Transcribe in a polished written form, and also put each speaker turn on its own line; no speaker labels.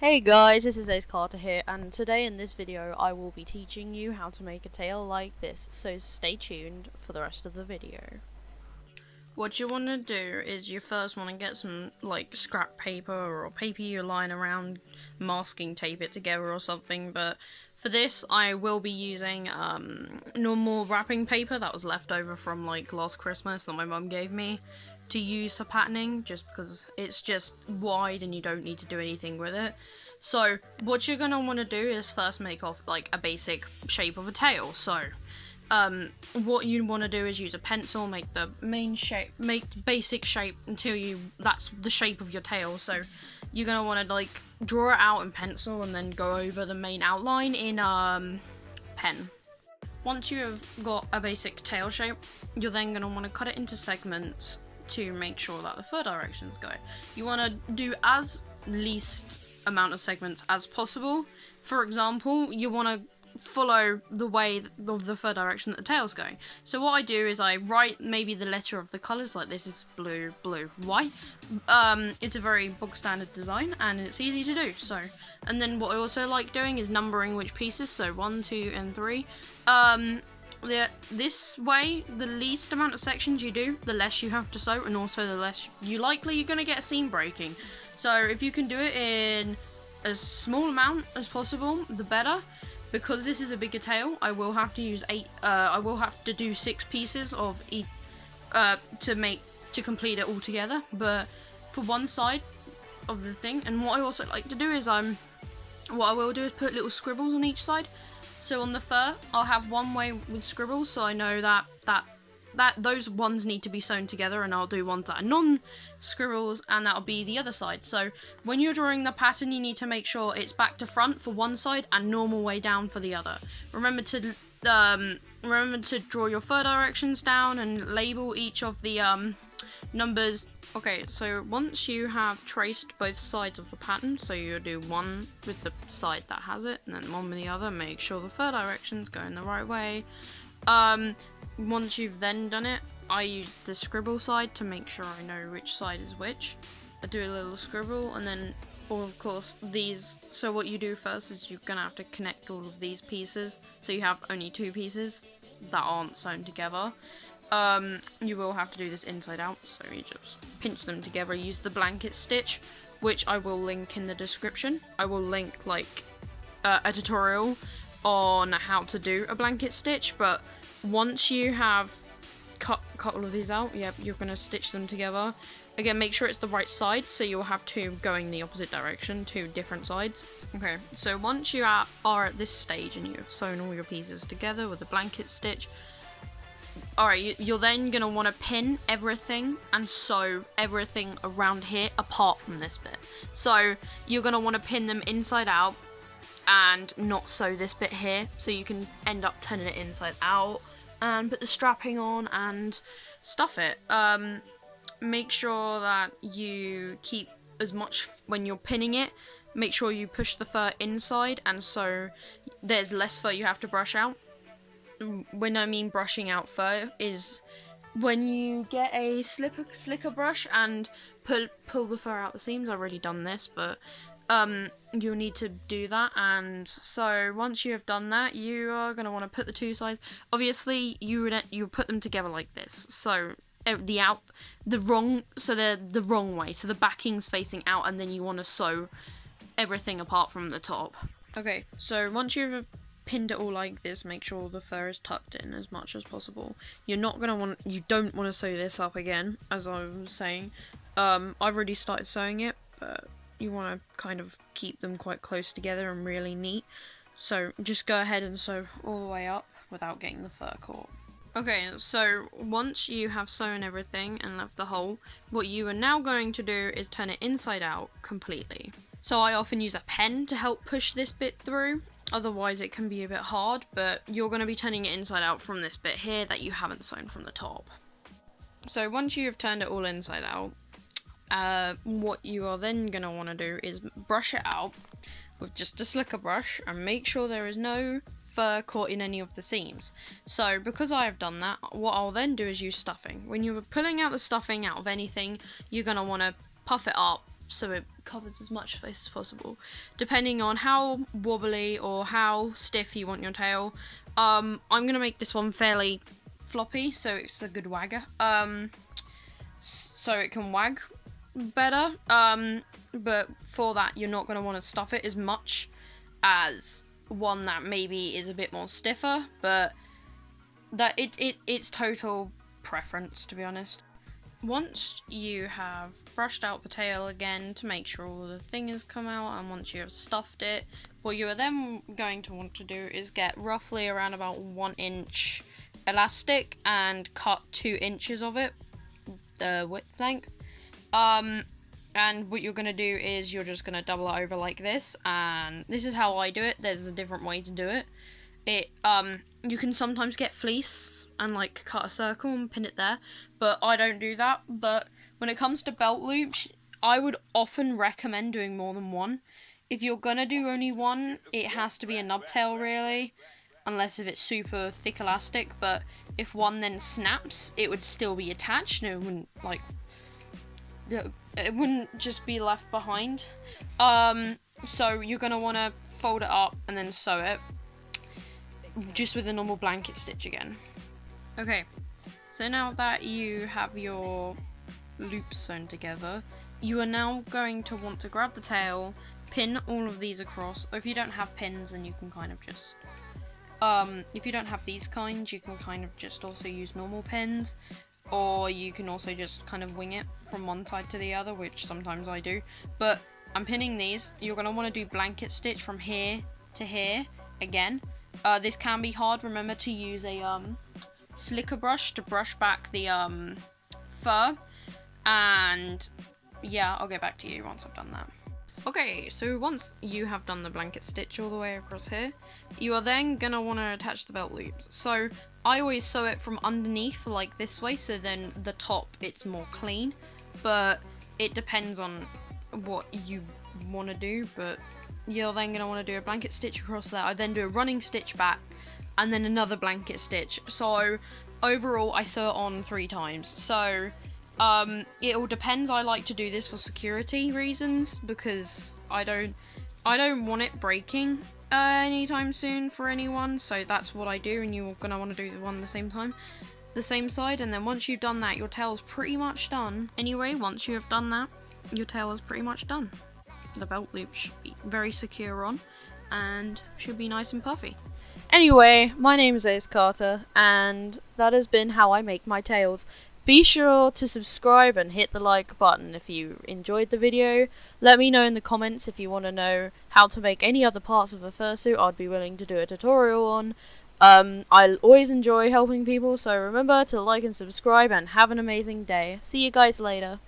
Hey guys, this is Ace Carter here, and today in this video I will be teaching you how to make a tail like this, so stay tuned for the rest of the video. What you want to do is you first want to get some like scrap paper or paper you're lying around, masking tape it together or something, but for this I will be using normal wrapping paper that was left over from like last Christmas that my mum gave me to use for patterning, just because it's just wide and you don't need to do anything with it. So what you're gonna want to do is first make off like a basic shape of a tail. So what you want to do is use a pencil, make the main shape, make the basic shape until that's the shape of your tail. So you're gonna want to like draw it out in pencil and then go over the main outline in pen. Once you have got a basic tail shape, you're then gonna want to cut it into segments to make sure that the fur directions go. You want to do as least amount of segments as possible. For example, you want to follow the way of the fur direction that the tail's going. So what I do is I write maybe the letter of the colours, like this is blue, blue, white. It's a very bog standard design and it's easy to do. So, and then what I also like doing is numbering which pieces, so 1, 2 and 3. This way, the least amount of sections you do, the less you have to sew, and also the less you're going to get a seam breaking. So if you can do it in as small amount as possible, the better. Because this is a bigger tail, I will have to use I will have to do 6 pieces of each to complete it all together. But for one side of the thing, and what I also like to do is what I will do is put little scribbles on each side. So on the fur, I'll have one way with scribbles, so I know that those ones need to be sewn together, and I'll do ones that are non-scribbles, and that'll be the other side. So when you're drawing the pattern, you need to make sure it's back to front for one side and normal way down for the other. Remember to draw your fur directions down and label each of the numbers. Okay, so once you have traced both sides of the pattern, so you'll do one with the side that has it, and then one with the other, make sure the fur directions go in the right way. Once you've then done it, I use the scribble side to make sure I know which side is which. I do a little scribble, and then, of course, these, so what you do first is you're gonna have to connect all of these pieces, so you have only 2 pieces that aren't sewn together. You will have to do this inside out, so you just pinch them together, use the blanket stitch, which I will link in the description. I will link like a tutorial on how to do a blanket stitch, but once you have cut all of these out, you're going to stitch them together. Again, make sure it's the right side, so you'll have 2 going the opposite direction, 2 different sides. Okay, so once you are at this stage and you've sewn all your pieces together with a blanket stitch, alright, you're then going to want to pin everything and sew everything around here apart from this bit. So you're going to want to pin them inside out and not sew this bit here, so you can end up turning it inside out and put the strapping on and stuff it. Make sure that you keep as much, when you're pinning it, make sure you push the fur inside, and so there's less fur you have to brush out. When I mean brushing out fur is when you get a slicker brush and pull the fur out the seams. I've already done this, but you'll need to do that. And so once you have done that, you are going to want to put the 2 sides. Obviously, you put them together like this. So they're the wrong way. So the backing's facing out, and then you want to sew everything apart from the top. Okay, so once you've pinned it all like this, make sure the fur is tucked in as much as possible. You don't want to sew this up again, as I was saying. I've already started sewing it, but you want to kind of keep them quite close together and really neat. So just go ahead and sew all the way up without getting the fur caught. Okay, so once you have sewn everything and left the hole, what you are now going to do is turn it inside out completely. So I often use a pen to help push this bit through. Otherwise it can be a bit hard, but you're going to be turning it inside out from this bit here that you haven't sewn from the top. So once you've turned it all inside out, what you are then going to want to do is brush it out with just a slicker brush and make sure there is no fur caught in any of the seams. So because I have done that, what I'll then do is use stuffing. When you're pulling out the stuffing out of anything, you're going to want to puff it up so it covers as much space as possible. Depending on how wobbly or how stiff you want your tail, I'm gonna make this one fairly floppy, so it's a good wagger. So it can wag better. But for that, you're not gonna want to stuff it as much as one that maybe is a bit more stiffer, but that it's total preference, to be honest. Once you have brushed out the tail again to make sure all the thing has come out, and once you have stuffed it, what you are then going to want to do is get roughly around about 1 inch elastic and cut 2 inches of it, the width length. And what you're going to do is you're just going to double it over like this, and this is how I do it. There's a different way to do it. You can sometimes get fleece and like cut a circle and pin it there, but I don't do that. But when it comes to belt loops, I would often recommend doing more than one. If you're gonna do only one, it has to be a nubtail really, unless if it's super thick elastic. But if one then snaps, it would still be attached, and it wouldn't like, it wouldn't just be left behind. So you're gonna want to fold it up and then sew it, just with a normal blanket stitch again. Okay, so now that you have your loops sewn together, you are now going to want to grab the tail, pin all of these across, or if you don't have pins, then you can kind of just, if you don't have these kinds, you can kind of just also use normal pins, or you can also just kind of wing it from one side to the other, which sometimes I do. But I'm pinning these. You're going to want to do blanket stitch from here to here again. This can be hard. Remember to use a slicker brush to brush back the fur, and yeah, I'll get back to you once I've done that. Okay, so once you have done the blanket stitch all the way across here, you are then going to want to attach the belt loops. So I always sew it from underneath like this way, so then the top it's more clean, but it depends on what you want to do. But you're then going to want to do a blanket stitch across there. I then do a running stitch back, and then another blanket stitch. So overall I sew it on 3 times. So it all depends. I like to do this for security reasons, because I don't want it breaking anytime soon for anyone, so that's what I do. And you're gonna want to do the one at the same time, the same side, and then once you've done that, your tail's pretty much done. Anyway, once you have done that, your tail is pretty much done. The belt loop should be very secure on, and should be nice and puffy.
Anyway, my name is Ace Carter, and that has been how I make my tails. Be sure to subscribe and hit the like button if you enjoyed the video. Let me know in the comments if you want to know how to make any other parts of a fursuit. I'd be willing to do a tutorial on. I always enjoy helping people, so remember to like and subscribe, and have an amazing day. See you guys later.